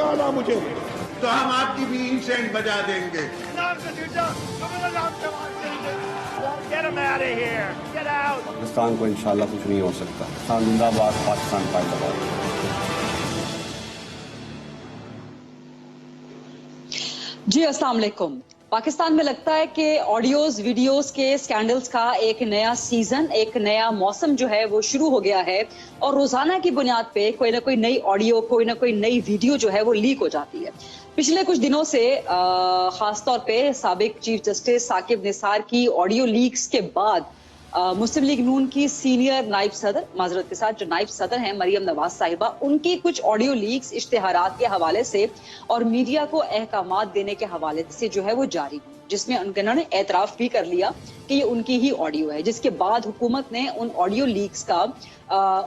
वाला मुझे, तो हम आपकी भी इंसेंट बजा देंगे. पाकिस्तान को इंशाल्लाह कुछ नहीं हो सकता. पाकिस्तान जिंदाबाद, पाकिस्तान जिंदाबाद. जी अस्सलाम वालेकुम। पाकिस्तान में लगता है कि ऑडियोज वीडियोस के स्कैंडल्स का एक नया सीजन, एक नया मौसम जो है वो शुरू हो गया है और रोजाना की बुनियाद पे कोई ना कोई नई ऑडियो, कोई ना कोई नई वीडियो जो है वो लीक हो जाती है। पिछले कुछ दिनों से खासतौर पे साबिक चीफ जस्टिस साकिब निसार की ऑडियो लीक्स के बाद मुस्लिम लीग नून की सीनियर नाइब सदर, माजरत के साथ जो नाइब सदर हैं मरियम नवाज साहिबा, उनकी कुछ ऑडियो लीक्स इश्तिहारात के हवाले से और मीडिया को अहकामात देने के हवाले से जो है वो जारी हुई, जिसमें उन्होंने एतराफ भी कर लिया कि ये उनकी ही ऑडियो है, जिसके बाद हुकूमत ने उन ऑडियो लीक्स का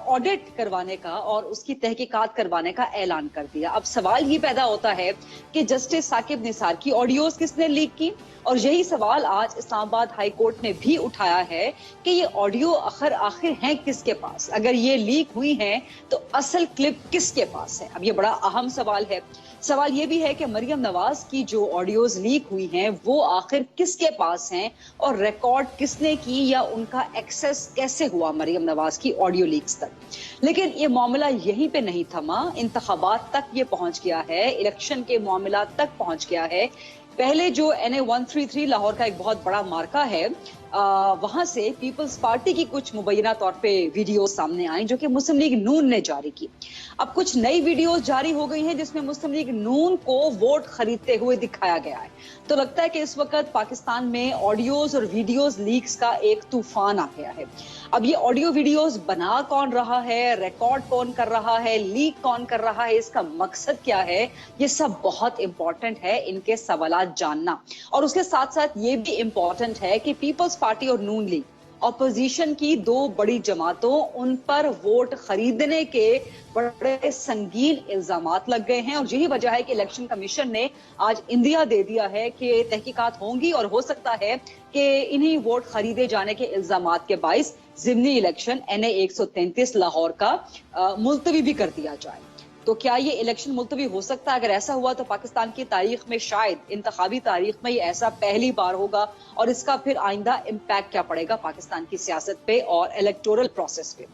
ऑडिट करवाने का और उसकी तहकीकात करवाने का ऐलान कर दिया। अब सवाल ये पैदा होता है कि जस्टिस साकिब निसार की ऑडियोज किसने लीक की, और यही सवाल आज इस्लामाबाद हाई कोर्ट ने भी उठाया है कि ये ऑडियो आखिर हैं किसके पास, अगर ये लीक हुई हैं तो असल क्लिप किसके पास है। अब ये बड़ा अहम सवाल है। सवाल ये भी है कि मरियम नवाज की जो ऑडियोज लीक हुई हैं वो आखिर किसके पास हैं और रिकॉर्ड किसने की या उनका एक्सेस कैसे हुआ मरियम नवाज की ऑडियो लीक्स तक। लेकिन ये मामला यहीं पे नहीं थमा, इंतखाबात तक ये पहुंच गया है, इलेक्शन के मामला तक पहुंच गया है। पहले जो NA 133 लाहौर का एक बहुत बड़ा मार्का है, वहां से पीपल्स पार्टी की कुछ मुबैना तौर पे वीडियो सामने आई जो कि मुस्लिम लीग नून ने जारी की। अब कुछ नई वीडियोस जारी हो गई हैं जिसमें मुस्लिम लीग नून को वोट खरीदते हुए दिखाया गया है। तो लगता है कि इस वक्त पाकिस्तान में ऑडियोज और वीडियोज लीक्स का एक तूफान आ गया है। अब ये ऑडियो वीडियोस बना कौन रहा है, रिकॉर्ड कौन कर रहा है, लीक कौन कर रहा है, इसका मकसद क्या है, ये सब बहुत इंपॉर्टेंट है इनके सवालात जानना। और उसके साथ साथ ये भी इंपॉर्टेंट है कि पीपल्स पार्टी और नून लीग ऑपोजिशन की दो बड़ी जमातों, उन पर वोट खरीदने के बड़े संगीन इल्जामात लग गए हैं और यही वजह है कि इलेक्शन कमीशन ने आज इंदिया दे दिया है कि तहकीकात होंगी और हो सकता है कि इन्हीं वोट खरीदे जाने के इल्जामात के बाइस ज़िमनी इलेक्शन NA 133 लाहौर का मुलतवी भी कर दिया जाए। तो क्या ये इलेक्शन मुलतवी हो सकता है? अगर ऐसा हुआ तो पाकिस्तान की तारीख में, शायद इंतखाबी तारीख में, ये ऐसा पहली बार होगा और इसका फिर आइंदा इम्पैक्ट क्या पड़ेगा पाकिस्तान की सियासत पे और इलेक्टोरल प्रोसेस पे,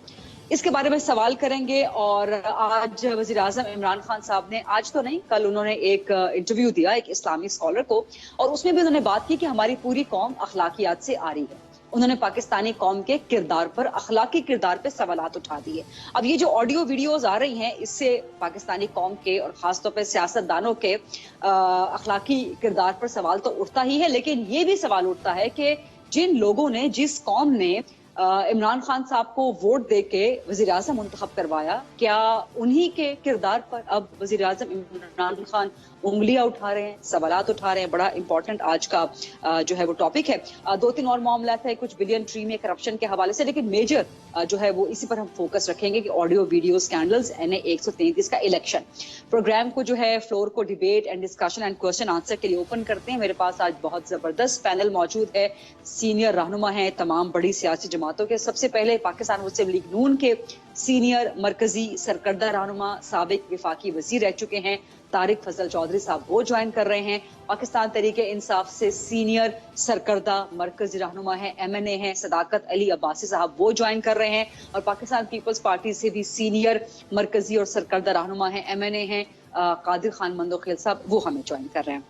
इसके बारे में सवाल करेंगे। और आज वजीर आजम इमरान खान साहब ने, आज तो नहीं कल, उन्होंने एक इंटरव्यू दिया एक इस्लामी स्कॉलर को और उसमें भी उन्होंने बात की कि हमारी पूरी कौम अखलाकियात से आ रही है। उन्होंने पाकिस्तानी कौम के किरदार पर, अखलाकी किरदार पर सवालात उठा दिए। अब ये जो ऑडियो वीडियोस आ रही हैं इससे पाकिस्तानी कौम के और खासतौर पर सियासतदानों के अखलाकी किरदार पर सवाल तो उठता ही है, लेकिन ये भी सवाल उठता है कि जिन लोगों ने, जिस कौम ने इमरान खान साहब को वोट दे के वजीर आजम मुंतखब करवाया, क्या उन्हीं के किरदार पर अब वजीर आजम इमरान खान उंगलियां उठा रहे हैं, सवालात उठा रहे हैं? बड़ा इंपॉर्टेंट आज का जो है वो टॉपिक है। दो तीन और मामला है, कुछ बिलियन ट्री में करप्शन के हवाले से, लेकिन मेजर जो है वो इसी पर हम फोकस रखेंगे कि ऑडियो वीडियो स्कैंडल्स, NA 133 का इलेक्शन। प्रोग्राम को जो है फ्लोर को debate and discussion and question answer के लिए ओपन करते हैं। मेरे पास आज बहुत जबरदस्त पैनल मौजूद है, सीनियर रहनुमा है तमाम बड़ी सियासी जमातों के। सबसे पहले पाकिस्तान मुस्लिम लीग नून के सीनियर मरकजी सरकर्दा रहनुमा, साबिक विफाकी वजीर रह चुके हैं, तारिक फजल चौधरी साहब वो ज्वाइन कर रहे हैं। पाकिस्तान तरीके इंसाफ से सीनियर सरकर्दा मरकजी रहनुमा है, MNA हैं, सदाकत अली अब्बासी साहब वो ज्वाइन कर रहे हैं। और पाकिस्तान पीपल्स पार्टी से भी सीनियर मरकजी और सरकर्दा रहनुमा है, MNA हैं, कादिर खान मंदोखिल साहब वो हमें ज्वाइन कर रहे हैं।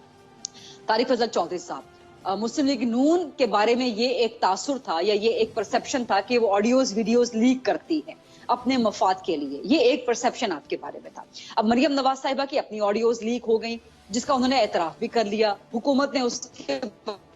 तारिक फजल चौधरी साहब, मुस्लिम लीग नून के बारे में ये एक तासुर था या ये एक परसेप्शन था कि वो ऑडियोज वीडियोज लीक करती है अपने मफाद के लिए, ये एक परसेप्शन आपके बारे में था। अब मरियम नवाज साहिबा की अपनी ऑडियोज लीक हो गई जिसका उन्होंने एतराफ भी कर लिया, हुकूमत ने उसके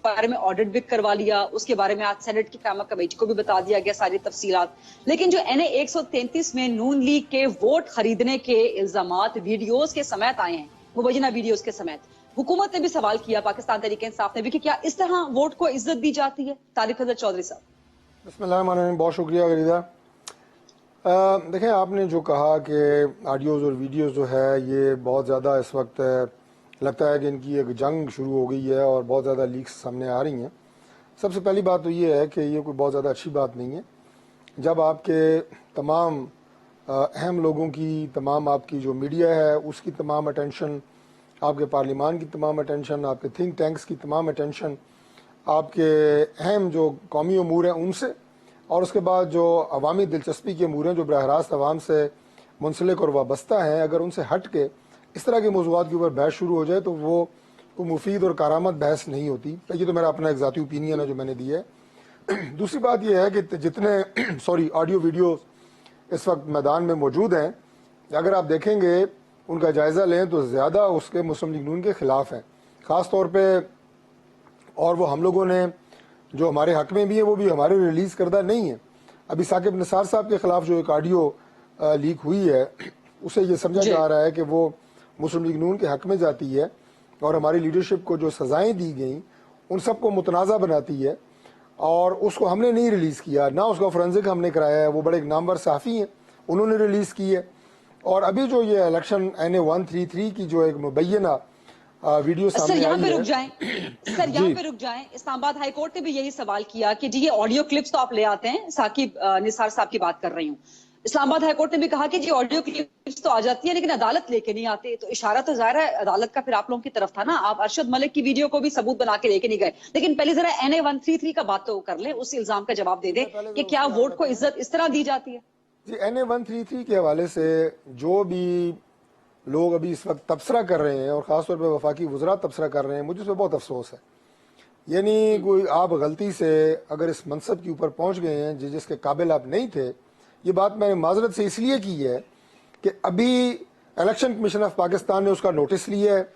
बारे में ऑडिट भी करवा लिया, उसके बारे में आज सेनेट की कायमा कमेटी को भी बता दिया गया सारी तफसीलात। लेकिन जो NA 133 में नून लीग के वोट खरीदने के इल्जामात वीडियोज के समेत आए हैं, मुबैना वीडियोज के समेत, हुकूमत ने भी सवाल किया, पाकिस्तान तरीके इंसाफ ने भी, कि क्या इस तरह वोट को इज्जत दी जाती है? तारिक फजल चौधरी साहब। बिस्मिल्लाह, बहुत शुक्रिया गरीदा। देखें, आपने जो कहा कि ऑडियोज़ और वीडियोज़ जो है ये बहुत ज़्यादा इस वक्त लगता है कि इनकी एक जंग शुरू हो गई है और बहुत ज़्यादा लीक्स सामने आ रही हैं। सबसे पहली बात तो ये है कि ये कोई बहुत ज़्यादा अच्छी बात नहीं है जब आपके तमाम अहम लोगों की तमाम आपकी जो मीडिया है उसकी तमाम अटेंशन, आपके पार्लिमान की तमाम अटेंशन, आपके थिंक टैंक्स की तमाम अटेंशन, आपके अहम जो कौमी अमूर हैं उनसे, और उसके बाद जो अवामी दिलचस्पी के अमूर हैं जो बराह रास्त अवाम से मुंसलिक और वाबस्ता हैं, अगर उनसे हट के इस तरह के मौज़ूआत के ऊपर बहस शुरू हो जाए तो वो मुफीद और कारामद बहस नहीं होती। ये तो मेरा अपना एक ज़ाती ओपिनियन है जो मैंने दी है। दूसरी बात यह है कि जितने ऑडियो वीडियो इस वक्त मैदान में मौजूद हैं, अगर आप देखेंगे उनका जायज़ा लें तो ज़्यादा उसके मुस्लिम लीग नून के ख़िलाफ़ हैं, ख़ास तौर पे, और वो हम लोगों ने जो हमारे हक़ में भी है वो भी हमारे रिलीज़ करदा नहीं है। अभी साकिब निसार साहब के ख़िलाफ़ जो एक ऑडियो लीक हुई है उसे ये समझा जा रहा है कि वो मुस्लिम लीग नून के हक़ में जाती है और हमारी लीडरशिप को जो सज़ाएँ दी गई उन सबको मुतनाज़ा बनाती है, और उसको हमने नहीं रिलीज़ किया, ना उसका फोरेंसिक हमने कराया है। वो बड़े एक नामवर सहाफ़ी हैं, उन्होंने रिलीज़ की है। और अभी जो ये इलेक्शन NA 133 की जो एक मुबैना वीडियो सर सामने यहाँ आई पे है, रुक जाएं, सर यहाँ पे रुक जाएं। इस्लामाबाद हाई कोर्ट ने भी यही सवाल किया कि जी ये ऑडियो क्लिप्स तो आप ले आते हैं, साकिब निसार साहब की बात कर रही हूँ। इस्लामाबाद हाई कोर्ट ने भी कहा कि जी ऑडियो क्लिप्स तो आ जाती है लेकिन अदालत लेके नहीं आते। तो इशारा तो ज़ाहिर है अदालत का फिर आप लोगों की तरफ था ना, आप अरशद मलिक की वीडियो को भी सबूत बना के लेके नहीं गए। लेकिन पहले जरा NA 133 का बात तो कर लें, उस इल्जाम का जवाब दे दें कि क्या वोट को इज्जत इस तरह दी जाती है। जी NA 133 के हवाले से जो भी लोग अभी इस वक्त तबसरा कर रहे हैं और ख़ासतौर पर वफाकी वज़रा तबसरा कर रहे हैं, मुझे उस पर बहुत अफसोस है। यानी कोई आप गलती से अगर इस मनसब के ऊपर पहुंच गए हैं जिसके काबिल आप नहीं थे, ये बात मैंने माजरत से इसलिए की है कि अभी इलेक्शन कमीशन ऑफ पाकिस्तान ने उसका नोटिस लिया है।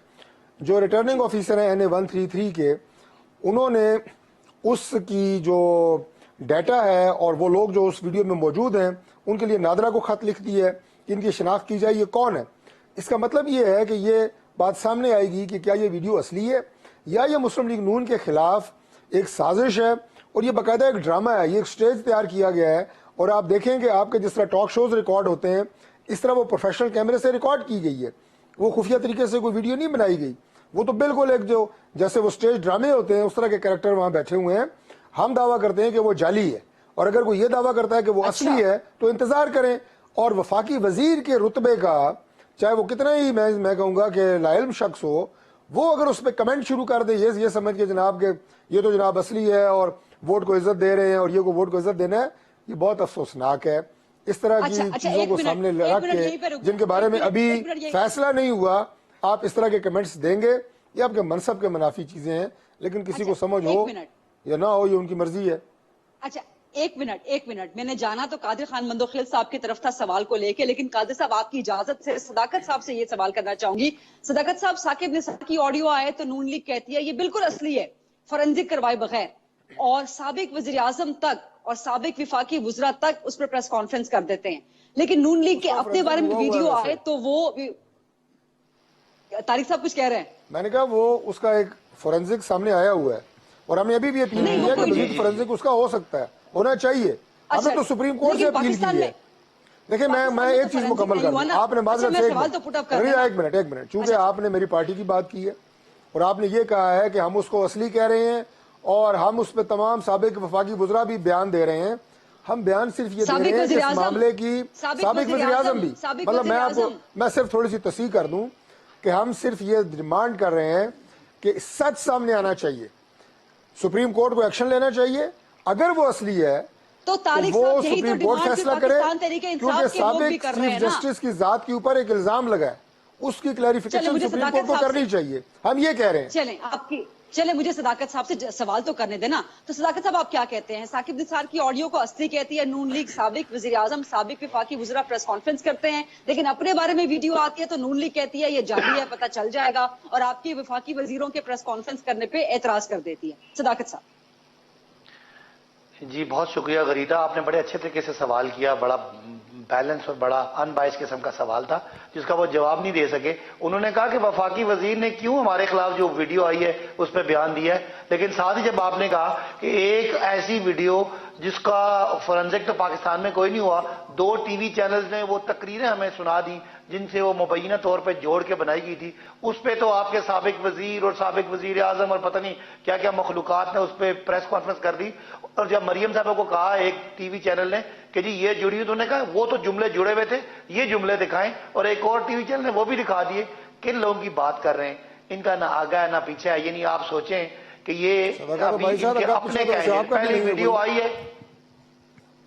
जो रिटर्निंग ऑफिसर हैं NA 133 के, उन्होंने उसकी जो डाटा है और वो लोग जो उस वीडियो में मौजूद हैं उनके लिए नादरा को ख़त लिख दी है कि इनकी शनाख्त की जाए ये कौन है। इसका मतलब ये है कि ये बात सामने आएगी कि क्या ये वीडियो असली है या ये मुस्लिम लीग नून के ख़िलाफ़ एक साजिश है, और ये बाकायदा एक ड्रामा है, ये एक स्टेज तैयार किया गया है। और आप देखेंगे आपके जिस तरह टॉक शोज़ रिकॉर्ड होते हैं इस तरह वो प्रोफेशनल कैमरे से रिकॉर्ड की गई है, वो खुफिया तरीके से कोई वीडियो नहीं बनाई गई। वो तो बिल्कुल एक जो जैसे वो स्टेज ड्रामे होते हैं उस तरह के कैरेक्टर वहाँ बैठे हुए हैं। हम दावा करते हैं कि वो जाली है, और अगर कोई ये दावा करता है कि वो असली है तो इंतज़ार करें। और वफाकी वजीर के रुतबे का चाहे वो कितना ही मैं कहूँगा कि लाइल्म शख्स हो, वो अगर उस पर कमेंट शुरू कर दे ये समझ के जनाब के ये तो जनाब असली है और वोट को इज्जत दे रहे हैं और ये को वोट को इज्जत देना है, ये बहुत अफसोसनाक है। इस तरह की चीज़ों को सामने रख के जिनके बारे में अभी फैसला नहीं हुआ, आप इस तरह के कमेंट्स देंगे, ये आपके मनसब के मुनाफी चीज़ें हैं। लेकिन किसी को समझ हो या ना हो ये उनकी मर्जी है। अच्छा एक मिनट, मैंने जाना तो कादिर खान मंदोखिल साहब की तरफ था सवाल को लेके, लेकिन कादिर साहब आपकी इजाजत से सदाकत साहब से ये सवाल करना चाहूंगी। सदाकत साहब, साकिब निसार की ऑडियो आए तो नून लीग कहती है ये बिल्कुल असली है, फोरेंसिक करवाए बगैर, और साबिक वज़ीर आज़म तक और साबिक विफाकी वज़रा तक उस पर प्रेस कॉन्फ्रेंस कर देते हैं। लेकिन नून लीग के अपने बारे में वीडियो आए तो वो तारिक साहब कुछ कह रहे हैं। मैंने कहा वो उसका एक फोरेंसिक सामने आया हुआ है और हमने अभी भी अपील की है कि मजीद फोरेंसिक उसका हो सकता है, होना चाहिए। हमने तो सुप्रीम कोर्ट से अपील की है। देखिए मैं एक चीज मुकम्मल कर दूं, आपने माजरत से एक मिनट, चूंकि आपने मेरी पार्टी की बात की है और आपने ये कहा है कि हम उसको असली कह रहे हैं और हम उस पर तमाम साबिक वफाकी वज़रा भी बयान दे रहे हैं। हम बयान सिर्फ ये दे रहे हैं कि इस मामले की साबिक वज़ीर आज़म भी, मतलब मैं सिर्फ थोड़ी सी तस्दीक कर दूं कि हम सिर्फ ये डिमांड कर रहे हैं कि सच सामने आना चाहिए, सुप्रीम कोर्ट को एक्शन लेना चाहिए। अगर वो असली है तो वो सुप्रीम कोर्ट फैसला करे, क्योंकि साबिक चीफ जस्टिस की जात के ऊपर एक इल्जाम लगा है, उसकी क्लैरिफिकेशन सुप्रीम कोर्ट को करनी चाहिए। हम ये कह रहे हैं। चले मुझे सदाकत साहब से सवाल तो करने देना। तो सदाकत साहब आप क्या कहते हैं? साकिब निसार की ऑडियो को असली कहती है नून लीग, साबिक वज़ीर आज़म, साबिक विफाकी वज़रा प्रेस कॉन्फ्रेंस करते हैं, लेकिन अपने बारे में वीडियो आती है तो नून लीग कहती है ये जाली है, पता चल जाएगा, और आपके विफाकी वज़ीरों के प्रेस कॉन्फ्रेंस करने पे एतराज कर देती है। सदाकत साहब जी बहुत शुक्रिया गरीदा, आपने बड़े अच्छे तरीके से सवाल किया, बड़ा बैलेंस और बड़ा अनबाइस किस्म का सवाल था जिसका वो जवाब नहीं दे सके। उन्होंने कहा कि वफाकी वजीर ने क्यों हमारे खिलाफ जो वीडियो आई है उस पर बयान दिया है, लेकिन साथ ही जब आपने कहा कि एक ऐसी वीडियो جس کا فورنزک تو پاکستان میں کوئی نہیں ہوا. 2 ٹی وی چینلز نے وہ تقریریں ہمیں سنا دی جن سے وہ مبینہ طور پہ جوڑ کے بنائی گئی تھی. اس پہ تو آپ کے سابق وزیر اور سابق وزیر اعظم اور پتہ نہیں کیا کیا مخلوقات نے اس پہ پریس کانفرنس کر دی. اور جب مریم صاحبہ کو کہا ایک ٹی وی چینل نے کہ جی یہ جڑی ہوئی، تو نے کہا وہ تو جملے جڑے ہوئے تھے، یہ جملے دکھائیں. اور ایک اور ٹی وی چینل نے وہ بھی دکھا دیے. کن لوگوں کی بات کر رہے ہیں؟ ان کا نہ آگا ہے نہ پیچھے ہے. یعنی آپ سوچیں کہ یہ ابھی ان کے اپنے کہیں گے. پہلی ویڈیو آئی ہے.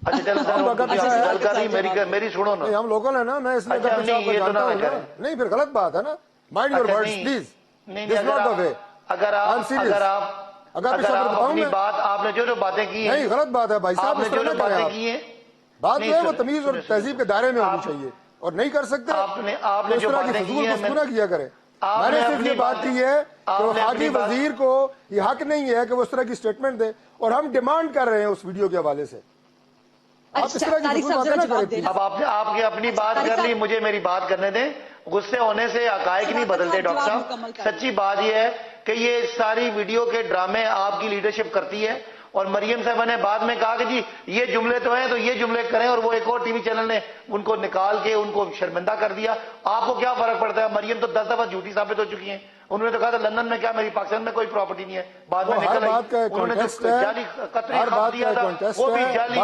اچھا چلو میری سنو نا. ہم لوکل ہیں نا، میں اس لیے نہیں، پھر غلط بات ہے نا. Mind your words please. اگر آپ اپنی بات، آپ نے جو باتیں کی ہیں، نہیں غلط بات ہے بھائی صاحب. آپ نے جو باتیں کی ہیں، بات جو ہے وہ تمیز اور تہذیب کے دائرے میں ہونی چاہیے، اور نہیں کر سکتے آپ نے جو باتیں کی ہیں، نہ کیا کرے. میں نے صرف یہ بات کی ہے کہ وفاقی وزیر کو یہ حق نہیں ہے کہ وہ اس طرح کی سٹیٹمنٹ دے، اور ہم ڈیمانڈ کر رہے ہیں اس ویڈیو کے حوالے سے. آپ اس طرح کی باتیں نہ کریں. اب آپ کی اپنی بات کر لی، مجھے میری بات کرنے دیں. غصے ہونے سے حقائق نہیں بدلتے ڈاکٹر صاحب. سچی بات یہ ہے کہ یہ ساری ویڈیو کے ڈرامے آپ کی لیڈرشپ کرتی ہے. اور مریم صاحبہ نے بعد میں کہا کہ جی یہ جملے تو ہیں تو یہ جملے کریں، اور وہ ایک اور ٹی وی چینل نے ان کو نکال کے ان کو شرمندہ کر دیا. آپ کو کیا فرق پڑتا ہے؟ مریم تو 10 دفعہ جھوٹی ثابت ہو چکی ہیں. انہوں نے تو کہا تھا لندن میں کیا میری پاکستان میں کوئی پراپرٹی نہیں ہے. بعد میں نکل آئی. انہوں نے جو جعلی قطری خط دیا تھا وہ بھی جعلی.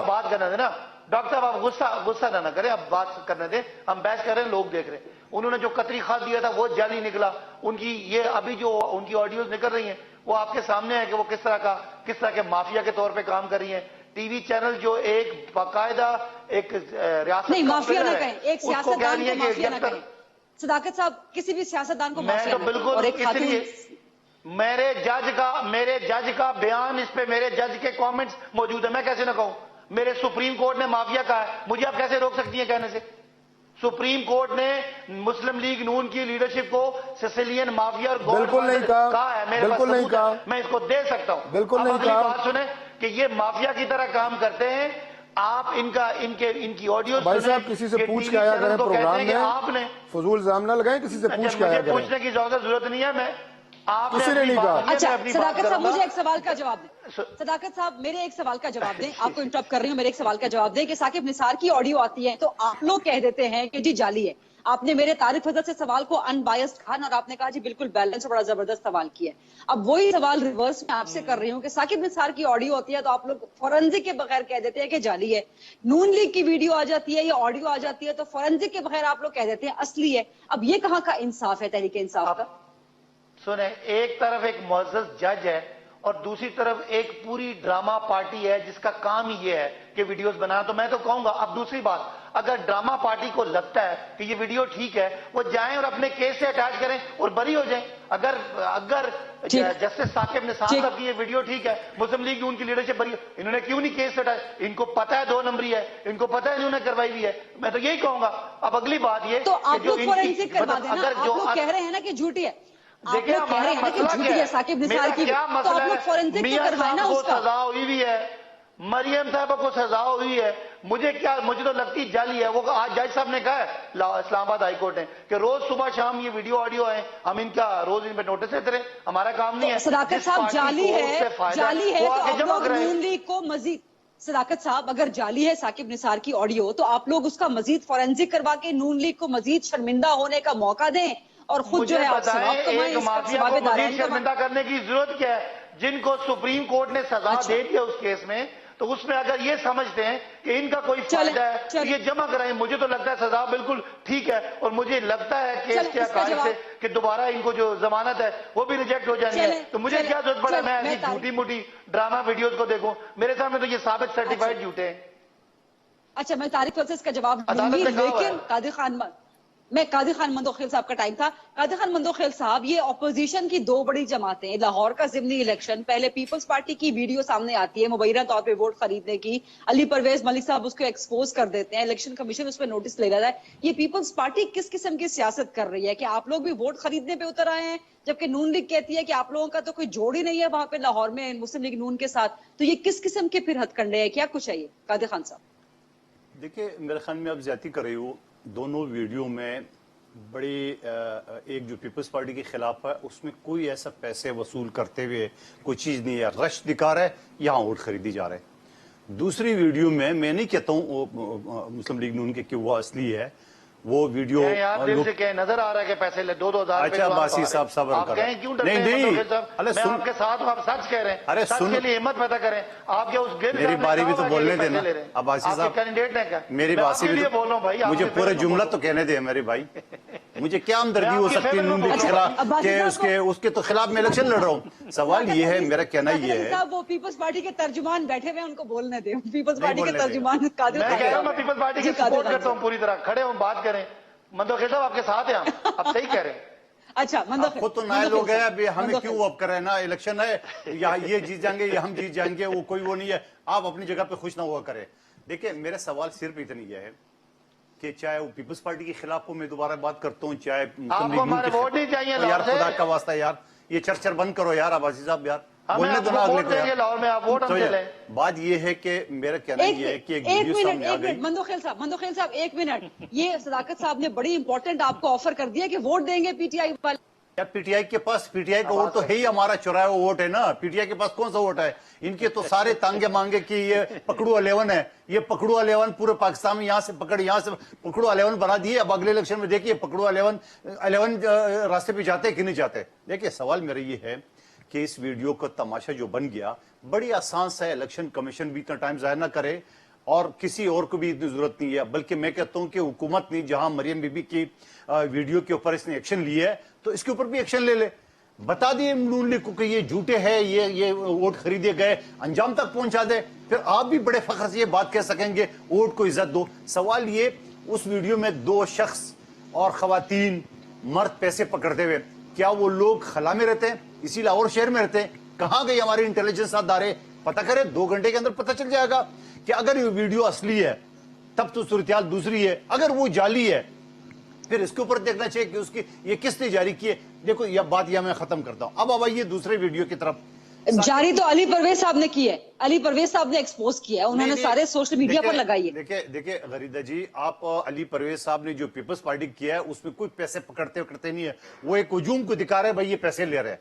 بات کرنا تھا نا ڈاکٹر صاحب، آپ غصہ نہ کریں، آپ بات کرنے دیں. ہم بحث کر رہے ہیں، لوگ دیکھ رہے ہیں. انہوں نے جو قطری خط دیا تھا وہ جعلی نکلا. ان کی یہ ابھی جو ان کی آڈیوز نکل رہی ہیں وہ آپ کے سامنے ہے کہ وہ کس طرح کے مافیا کے طور پہ کام کر رہی ہیں. ٹی وی چینل جو ایک باقاعدہ ایک ریاست نہیں مافیا نہ کہیں، ایک سیاستدان کو مافیا نہ کہیں. صداقت صاحب کسی بھی سیاستدان کو میں تو بالکل اس لیے میرے جج کا بیان، اس پہ میرے جج کے کامنٹس موجود ہیں. میں کیسے نہ کہوں؟ میرے سپریم کورٹ نے مافیا کہا ہے، مجھے آپ کیسے روک سکتی ہیں کہنے سے؟ سپریم کورٹ نے مسلم لیگ نون کی لیڈرشپ کو سسیلین مافیا اور بالکل نہیں کہا ہے. میرے پاس ثبوت ہے، میں اس کو دے سکتا ہوں. بالکل نہیں کہا. بات سنیں کہ یہ مافیا کی طرح کام کرتے ہیں. آپ ان کی آڈیو بھائی صاحب کسی سے پوچھ کے آیا کریں پروگرام میں. آپ نے فضول الزام نہ لگائیں، کسی سے پوچھ کے آیا کریں. پوچھنے کی ضرورت نہیں ہے. میں آپ کسی نے نہیں کہا. اچھا صداقت صاحب مجھے ایک سوال کا جواب دیں. صداقت صاحب میرے ایک سوال کا جواب دیں. آپ کو انٹرپٹ کر رہی ہوں، میرے ایک سوال کا جواب دیں کہ ثاقب نثار کی آڈیو آتی ہے تو آپ لوگ کہہ دیتے ہیں کہ جی جعلی ہے. آپ نے میرے طارق حضرت سے سوال کو ان بائسڈ کہا اور آپ نے کہا جی بالکل بیلنس اور بڑا زبردست سوال کیا ہے. اب وہی سوال ریورس میں آپ سے کر رہی ہوں کہ ثاقب نثار کی آڈیو ہوتی ہے تو آپ لوگ فورنزک کے بغیر کہہ دیتے ہیں کہ جعلی ہے. نون لیگ کی ویڈیو آ جاتی ہے یا آڈیو آ جاتی ہے تو فورنزک کے بغیر آپ لوگ کہہ دیتے ہیں اصلی ہے. اب یہ کہاں کا انصاف ہے تحریک انصاف کا؟ سنیں، ایک طرف ایک معزز جج ہے اور دوسری طرف ایک پوری ڈرامہ پارٹی ہے جس کا کام ہی یہ ہے کہ ویڈیوز بنانا. تو میں تو کہوں گا، اب دوسری بات، اگر ڈرامہ پارٹی کو لگتا ہے کہ یہ ویڈیو ٹھیک ہے وہ جائیں اور اپنے کیس سے اٹیچ کریں اور بری ہو جائیں. اگر جسٹس ثاقب نثار صاحب کی یہ ویڈیو ٹھیک ہے، مسلم لیگ ان کی لیڈرشپ بری، انہوں نے کیوں نہیں کیس سے اٹیچ؟ ان کو پتہ ہے 2 نمبری ہے، ان کو پتہ ہے انہوں نے کروائی بھی ہے. میں تو یہی کہوں گا. اب اگلی بات یہ تو آپ لوگ فورنزک کروا دیں نا. آپ لوگ کہہ رہے ہیں نا کہ جھوٹی ہے، آپ لوگ کہہ رہے ہیں نا کہ جھوٹی ہے ثاقب نثار کی، تو آپ لوگ فورنزک تو کروائیں نا اس کا. سزا ہوئی بھی ہے، مریم صاحبہ کو سزا ہوئی ہے. مجھے تو لگتی جعلی ہے. وہ آج جج صاحب نے کہا ہے اسلام آباد ہائی کورٹ نے کہ روز صبح شام یہ ویڈیو آڈیو ہے، ہم ان کا روز ان پہ نوٹس لیتے رہے. ہمارا کام نہیں ہے. صداقت صاحب جعلی ہے تو آپ لوگ نون لیگ کو مزید، صداقت صاحب اگر جعلی ہے ثاقب نثار کی آڈیو تو آپ لوگ اس کا مزید فورنزک کروا کے نون لیگ کو مزید شرمندہ ہونے کا موقع دیں اور خود جو ہے آپ ثواب کمائیں. ایک مافیا کو مزید شرمندہ کرنے کی ضرورت کیا ہے؟ جن کو سپریم کورٹ نے سزا دے دیا اس کیس میں، تو اس میں اگر یہ سمجھتے ہیں کہ ان کا کوئی فائدہ ہے تو یہ جمع کرائیں. مجھے تو لگتا ہے سزا بالکل ٹھیک ہے، اور مجھے لگتا ہے کیس کے عقائد سے کہ دوبارہ ان کو جو ضمانت ہے وہ بھی ریجیکٹ ہو جانی ہے. تو مجھے کیا ضرورت پڑا میں ایسی جھوٹی موٹی ڈرامہ ویڈیوز کو دیکھوں؟ میرے سامنے تو یہ ثابت سرٹیفائڈ جھوٹے ہیں. اچھا میں طارق حضرت کا جواب دوں گی، لیکن قادر خان مندوخیل صاحب کا ٹائم تھا. قادر خان مندوخیل صاحب، یہ اپوزیشن کی 2 بڑی جماعتیں، لاہور کا ضمنی الیکشن، پہلے پیپلز پارٹی کی ویڈیو سامنے آتی ہے مبینہ طور پہ ووٹ خریدنے کی، علی پرویز ملک صاحب اس کو ایکسپوز کر دیتے ہیں، الیکشن کمیشن اس پہ نوٹس لے رہا ہے. یہ پیپلز پارٹی کس قسم کی سیاست کر رہی ہے کہ آپ لوگ بھی ووٹ خریدنے پہ اتر آئے ہیں، جبکہ نون لیگ کہتی ہے کہ آپ لوگوں کا تو کوئی جوڑ ہی نہیں ہے وہاں پہ لاہور میں مسلم لیگ نون کے ساتھ. تو یہ کس قسم کے پھر ہتھ کنڈے ہیں؟ کیا کچھ ہے یہ قادر خان صاحب؟ دیکھیں میرے خیال میں آپ زیادتی کر رہی ہو. دونوں ویڈیو میں बड़ी एक जो पीपल्स पार्टी के खिलाफ है उसमें कोई ऐसा पैसे वसूल करते हुए कोई चीज नहीं है, रश दिखा रहा है, यहाँ वोट खरीदी जा रहे हैं। दूसरी वीडियो में मैं नहीं कहता हूँ मुस्लिम लीग नून के कि वो असली है, वो वीडियो यार दिल से क्या नजर आ रहा है कि पैसे ले 2-2 हज़ार अच्छा बासी साहब सबर आप करें। कहें क्यों डरते नहीं हैं? नहीं मैं सुन, आपके साथ हूं, आप सच कह रहे हैं, अरे सच सुन, के लिए हिम्मत पैदा करें। आप क्या उस गिर मेरी बारी भी तो बोलने देना। अब बासी साहब कैंडिडेट है क्या? मेरी मैं बासी आपके भी लिए बोल रहा हूं भाई, तो मुझे आपके पूरा फेवर जुमला में तो कहने दे मेरे भाई। मुझे क्या हमदर्दी हो सकती है नून लीग के अच्छा, खिलाफ अब बासी कि साहब उसके तो खिलाफ मैं इलेक्शन लड़ रहा हूँ। सवाल ये है, मेरा कहना ये है, साहब वो पीपल्स पार्टी के तर्जुमान बैठे हुए हैं, उनको बोलने दे। पीपल्स पार्टी के बोलने देगा। तर्जुमान कादिर मैं खान कह रहा हूं साहब मैं पीपल्स पार्टी जी, की कादिर सपोर्ट खान करता हूं पूरी तरह। खड़े हो, बात करें। मंदोखेल साहब आपके साथ हैं, आप सही कह रहे हैं। अच्छा आप खुद तो नायल हो गए, अभी हमें क्यों अब कर रहे हैं ना, इलेक्शन है या ये जीत जाएंगे या हम जीत जाएंगे, वो कोई वो नहीं है। आप अपनी जगह पे खुश ना हुआ करें। देखिए मेरा सवाल सिर्फ इतनी है कि चाहे वो पीपल्स पार्टी के खिलाफ को मैं दोबारा बात करता हूँ, चाहे आपको हमारे वोट नहीं चाहिए यार, लाहौर से? खुदा का वास्ता यार, ये चर्चा बंद करो यार अब्बासी साहब यार, हमें बोलने दो ना आपको अगले वोट को देंगे यार। लाहौर में, आप वोट तो हमसे ये लें। बात ये है कि मेरा कहना ये है कि एक वीडियो सामने आ गई। मंदोखेल साहब 1 मिनट। ये सदाकत साहब ने बड़ी इंपॉर्टेंट आपको ऑफर कर दिया कि वोट देंगे पीटीआई वाले। यार पीटीआई के पास, पीटीआई का वोट तो है ही हमारा, चुराया हुआ वोट है ना। पीटीआई के पास कौन सा वोट है? इनके तो सारे तांगे मांगे कि ये पकड़ू 11 है, ये पकड़ू 11 पूरे पाकिस्तान में यहाँ से पकड़, यहाँ से पकड़ू 11 बना दिए। अब अगले इलेक्शन में देखिए पकड़ू 11 रास्ते पे जाते कि नहीं जाते। देखिए सवाल मेरा ये है कि इस वीडियो का तमाशा जो बन गया, बड़ी आसान सा है। इलेक्शन कमीशन भी इतना टाइम जाया ना करे और किसी और को भी इतनी जरूरत नहीं है। बल्कि मैं कहता हूं कि हुकूमत ने जहां मरियम बीबी की वीडियो के ऊपर इसने एक्शन लिया है, तो इसके ऊपर भी एक्शन ले ले। बता दिए नून लीग को कि ये झूठे हैं, ये वोट खरीदे गए, अंजाम तक पहुंचा दे, फिर आप भी बड़े फख्र से ये बात कह सकेंगे वोट को इज्जत दो। सवाल ये, उस वीडियो में 2 शख्स और खवातीन मर्द पैसे पकड़ते हुए, क्या वो लोग खला में रहते हैं, इसी लाहौर शहर में रहते हैं? कहां गई हमारी इंटेलिजेंस अदारे? पता करें, 2 घंटे के अंदर पता चल जाएगा कि अगर ये वीडियो असली है तब तो सूरत दूसरी है, अगर वो जाली है फिर इसके ऊपर देखना चाहिए कि उसकी ये किसने जारी की है। देखो यह बात मैं खत्म करता हूं। अब आइए दूसरे वीडियो की तरफ। जारी तो अली परवेज साहब ने की है, अली परवेज साहब ने एक्सपोज किया है, उन्होंने सारे सोशल मीडिया पर लगाई है। देखिए गरीदा जी, आप अली परवेज साहब ने जो पीपल्स पार्टी किया है उसमें कोई पैसे पकड़ते नहीं है, वो एक हुजूम को दिखा रहे हैं, भाई ये पैसे ले रहे हैं।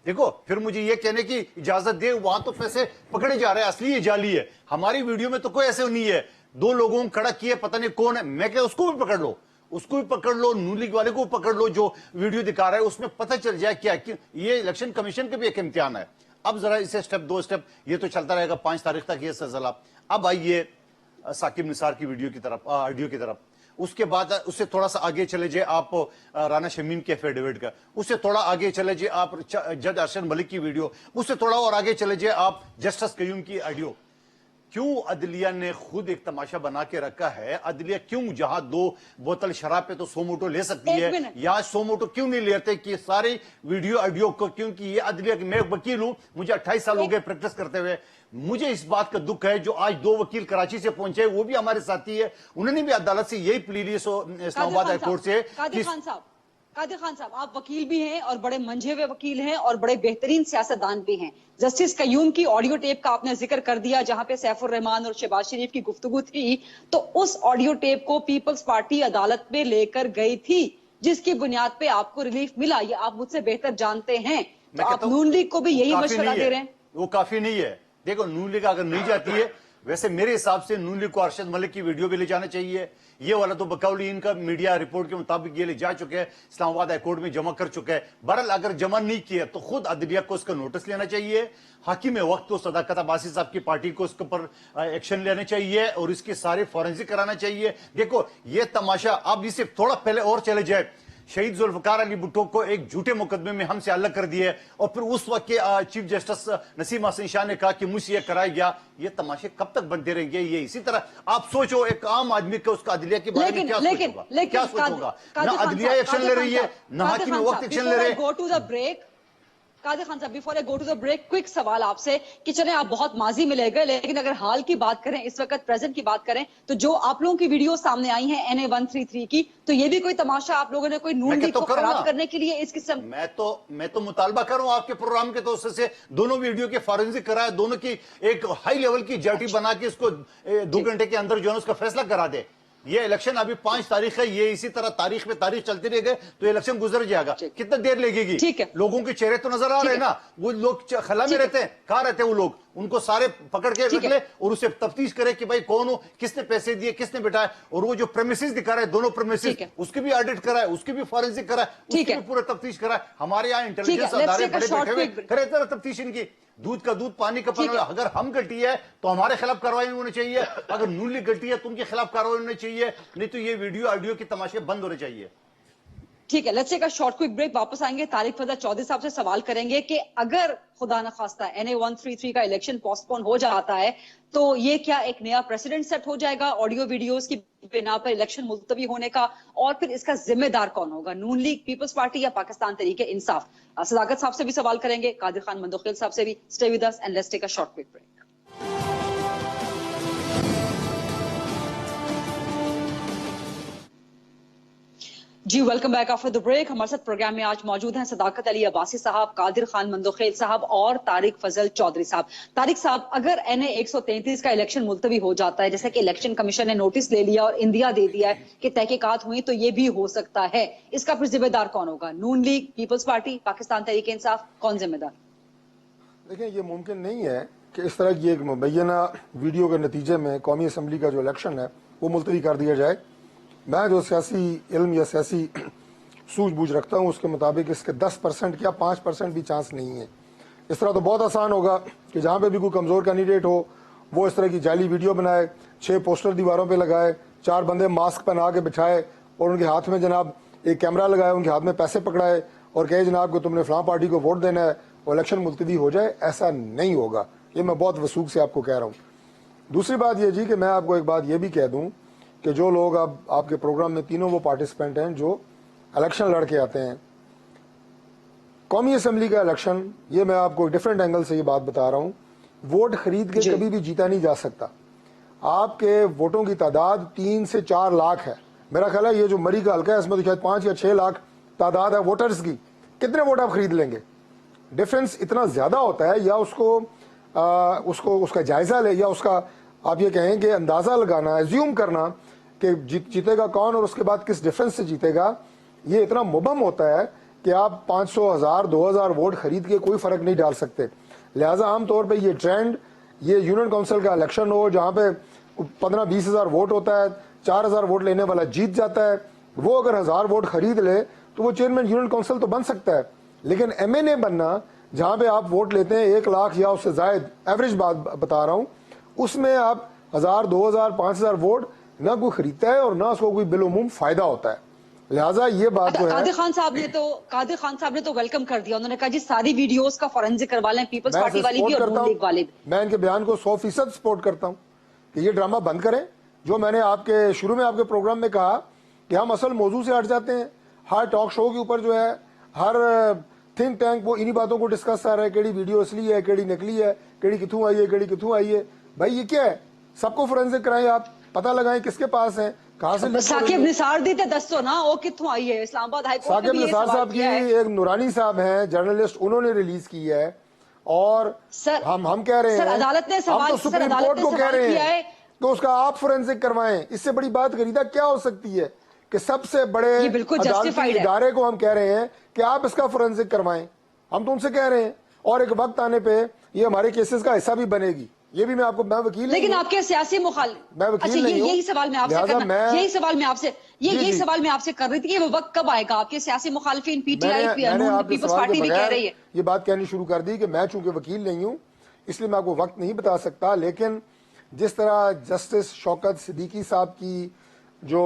देखो फिर मुझे ये कहने की इजाजत दे, वहां तो पैसे पकड़े जा रहे हैं, असली है जाली है। हमारी वीडियो में तो कोई ऐसे नहीं है, 2 लोगों को खड़ा किए, पता नहीं कौन है। मैं क्या, उसको भी पकड़ लो, उसको भी पकड़ लो, नून लीग वाले को पकड़ लो जो वीडियो दिखा रहा है, उसमें पता चल जाए क्या कि ये इलेक्शन कमीशन का भी एक इम्तिहान है। अब जरा इसे स्टेप 2 स्टेप ये तो चलता रहेगा 5 तारीख तक ये सिलसिला। अब आइए साकिब निसार की वीडियो की तरफ, ऑडियो की तरफ। उसके बाद उससे थोड़ा सा आगे चले जाए आप राना शमीम के एफिडेविट का, उससे थोड़ा आगे चले जाए आप जज अरशद मलिक की वीडियो, उससे थोड़ा और आगे चले जाए आप जस्टिस कयूम की ऑडियो। क्यों अदलिया ने खुद एक तमाशा बना के रखा है? अदलिया क्यों जहां 2 बोतल शराब पे तो 100 मोटो ले सकती है, या 100 मोटो क्यों नहीं लेते कि सारी वीडियो ऑडियो को? क्योंकि ये अदलिया, मैं वकील हूं, मुझे 28 साल हो गए प्रैक्टिस करते हुए। मुझे इस बात का दुख है जो आज 2 वकील कराची से पहुंचे, वो भी हमारे साथी है, उन्होंने भी अदालत से यही प्ली ली इस्लामाबाद हाईकोर्ट से। कादिर खान साहब, आप वकील भी हैं और बड़े मंझे हुए वकील हैं और बड़े बेहतरीन सियासतदान भी हैं। जस्टिस कयूम की ऑडियो टेप का आपने जिक्र कर दिया, जहां पे सैफुर रहमान और शहबाज शरीफ की गुफ्तगू थी, तो उस ऑडियो टेप को पीपल्स पार्टी अदालत में लेकर गई थी, जिसकी बुनियाद पे आपको रिलीफ मिला। ये आप मुझसे बेहतर जानते हैं, तो आप नून लीग को भी यही मशवरा दे रहे हैं? वो काफी नहीं है। देखो नून लीग अगर नहीं जाती है, वैसे मेरे हिसाब से नून लीग को अरशद मलिक की वीडियो भी ले जाना चाहिए। ये वाला तो बकौली इनका मीडिया रिपोर्ट के मुताबिक ये ले जा चुके हैं, इस्लामाबाद हाईकोर्ट में जमा कर चुके हैं। बहरहाल अगर जमा नहीं किया तो खुद अदलिया को इसका नोटिस लेना चाहिए। हाकिम वक्त तो सदाकत अब्बासी साहब की पार्टी को इसके ऊपर एक्शन लेना चाहिए और इसके सारे फॉरेंसिक कराना चाहिए। देखो ये तमाशा, अब इसे थोड़ा पहले और चले जाए, शहीद जुल्फकार अली भुट्टो को एक झूठे मुकदमे में हमसे अलग कर दिए और फिर उस वक्त के चीफ जस्टिस नसीम हसन शाह ने कहा कि मुझसे ये कराया गया। ये तमाशे कब तक बनते रहेंगे? ये इसी तरह आप सोचो, एक आम आदमी का उसका अदलिया के बारे में क्या सोचोगा? ना अदलिया एक्शन ले रही है, ना हाकिम वक्त एक्शन ले रहे हैं। कादिर खान साहब, before I go to the break, quick सवाल आपसे कि चले आप बहुत माजी में ले गए, लेकिन अगर हाल की बात करें, इस वक्त प्रेजेंट की बात करें, तो जो आप लोगों की वीडियो सामने आई है NA 133 की, तो ये भी कोई तमाशा आप लोगों ने कोई नून लीग को खराब करने के लिए इस किस्म? मैं तो मुतालबा कर रहा हूं आपके प्रोग्राम के तौर से दोनों वीडियो के फॉरेंसिक कराए, दोनों की एक हाई लेवल की जर्टी बना के इसको 2 घंटे के अंदर जो है उसका फैसला करा दे। ये इलेक्शन अभी 5 तारीख है, ये इसी तरह तारीख पे तारीख चलती रह गए तो इलेक्शन गुजर जाएगा। कितना देर लगेगी? ठीक है। लोगों के चेहरे तो नजर आ रहे हैं ना, वो लोग खला में रहते हैं, कहाँ रहते हैं वो लोग? उनको सारे पकड़ के रख ले और उसे तफ्तीश करे कि भाई कौन हो, किसने पैसे दिए, किसने बिठाए, और वो जो प्रेमिसेस दिखा रहे हैं, दोनों प्रेमिसेस, उसकी भी ऑडिट कराए, उसकी भी फॉरेंसिक कराए, उसकी भी पूरा तफ्तीश कराए। हमारे यहाँ इंटेलिजेंस अदारे बड़े बैठे हुए करे तरह तफ्तीश इनकी। दूध का दूध पानी का पानी। अगर हम गलती है तो हमारे खिलाफ कार्रवाई होनी चाहिए, अगर नून लीग गलती है तो उनके खिलाफ कार्रवाई होनी चाहिए, नहीं तो ये वीडियो ऑडियो के तमाशे बंद होने चाहिए। ठीक है, let's take a short quick break. वापस आएंगे, तारिक फजल चौधरी साहब से सवाल करेंगे कि अगर खुदा न खास्ता NA 133 का इलेक्शन पोस्टपोन हो जाता है तो ये क्या एक नया प्रेसिडेंट सेट हो जाएगा ऑडियो वीडियोस की बिना पर इलेक्शन मुलतवी होने का, और फिर इसका जिम्मेदार कौन होगा, नून लीग, पीपल्स पार्टी या पाकिस्तान तहरीक इंसाफ? सदाकत साहब से भी सवाल करेंगे, कादिर खान मंदोखेल साहब से भी। Stay with us and let's take a short quick break. जी welcome back after the break. हमारे साथ प्रोग्राम में आज मौजूद हैं सदाकत अली अब्बासी साहब, कादिर खान मंदोखेल साहब और तारिक फजल चौधरी साहब। तारिक साहब, अगर NA 133 का इलेक्शन मुलतवी हो जाता है, जैसे कि इलेक्शन कमीशन ने नोटिस ले लिया और इंदिया दे दिया है कि तहकीकात हुई, तो ये भी हो सकता है, इसका फिर जिम्मेदार कौन होगा? नून league, peoples party, Pakistan Tehreek Insaf, कौन जिम्मेदार? देखिए, ये मुमकिन नहीं है कि इस तरह की एक मुबैना वीडियो के नतीजे में कौमी असम्बली का जो इलेक्शन है वो मुलतवी कर दिया जाए। मैं जो सियासी इल्म या सियासी सूझबूझ रखता हूँ उसके मुताबिक इसके 10% या 5% भी चांस नहीं है। इस तरह तो बहुत आसान होगा कि जहाँ पे भी कोई कमज़ोर कैंडिडेट हो वो इस तरह की जाली वीडियो बनाए, 6 पोस्टर दीवारों पे लगाए, 4 बंदे मास्क पहना के बिठाए और उनके हाथ में जनाब एक कैमरा लगाए, उनके हाथ में पैसे पकड़ाए और कहे जनाब कि तुमने फलां पार्टी को वोट देना है और इलेक्शन मुलतवी हो जाए। ऐसा नहीं होगा, ये मैं बहुत वसूख से आपको कह रहा हूँ। दूसरी बात ये जी कि मैं आपको एक बात ये भी कह दूँ कि जो लोग अब आपके प्रोग्राम में तीनों वो पार्टिसिपेंट हैं जो इलेक्शन लड़ के आते हैं, कौमी असम्बली का इलेक्शन, ये मैं आपको डिफरेंट एंगल से ये बात बता रहा हूँ, वोट खरीद के कभी भी जीता नहीं जा सकता। आपके वोटों की तादाद 3 से 4 लाख है। मेरा ख्याल है ये जो मरी का हल्का है इसमें तो शायद 5 या 6 लाख तादाद है वोटर्स की। कितने वोट आप खरीद लेंगे? डिफरेंस इतना ज्यादा होता है, या उसका जायजा ले, या उसका आप ये कहें कि अंदाजा लगाना, एज्यूम करना कि जीतेगा कौन और उसके बाद किस डिफरेंस से जीतेगा, ये इतना मुबम होता है कि आप 500, 1000, 2000 वोट खरीद के कोई फर्क नहीं डाल सकते। लिहाजा आमतौर पे ये ट्रेंड, ये यूनियन काउंसिल का इलेक्शन हो जहाँ पे 15-20 हज़ार वोट होता है, 4000 वोट लेने वाला जीत जाता है, वो अगर 1000 वोट खरीद ले तो वो चेयरमैन यूनियन काउंसिल तो बन सकता है। लेकिन MNA बनना जहाँ पे आप वोट लेते हैं 1 लाख या उससे जायद, एवरेज बात बता रहा हूँ, उसमें आप 1000, 2000, 5000 वोट ना कोई खरीदता है और ना उसको कोई बिलोमुम फायदा होता है। लिहाजा ये बात जो है, कादिर खान साहब ने तो वेलकम कर दिया, उन्होंने कहा जी सारी वीडियोस का फॉरेंसिक करवा लें, पीपल्स पार्टी वाली भी और नून लीग वाले भी। मैं इनके बयान को 100% सपोर्ट करता हूँ कि ये ड्रामा बंद करें। जो मैंने आपके शुरू में आपके प्रोग्राम में कहा कि हम असल मौजू से हट जाते हैं, हर टॉक शो के ऊपर जो है, हर थिंक टैंक वो इन्हीं बातों को डिस्कस कर रहा है, केड़ी वीडियो असली है, केड़ी नकली है, केड़ी किथों आई है, केड़ी किथों आई है। भाई ये क्या है? सबको फोरेंसिक कराएं, आप पता लगाएं किसके पास है, कहां से। साकिब निसार दी थे दस्तो ना, वो किथों आई है? इस्लामाबाद हाई कोर्ट साकिब निसार साहब की एक नूरानी साहब हैं जर्नलिस्ट, उन्होंने रिलीज की है और सर, हम कह रहे हैं, अदालत ने सवाल, हम तो सुप्रीम कोर्ट को कह रहे हैं तो उसका आप फोरेंसिक करवाएं। इससे बड़ी बात खरीदा क्या हो सकती है कि सबसे बड़े अदालती इदारे को हम कह रहे हैं कि आप इसका फोरेंसिक करवाएं। हम तो उनसे कह रहे हैं और एक वक्त आने पे ये हमारे केसेस का हिस्सा भी बनेगी। ये भी मैं वकील, लेकिन आपके सियासी मुखालिफ, मैं वकील नहीं हूं। यही सवाल मैं आपसे कर रही थी कि वो वक्त कब आएगा? आपके सियासी मुखालिफिन पीटीआई, पीपल्स पार्टी भी कह रही है। ये बात कहनी शुरू कर दी कि मैं चूंकि वकील नहीं हूं इसलिए मैं आपको वक्त नहीं बता सकता, लेकिन जिस तरह जस्टिस शौकत सिद्दीकी साहब की जो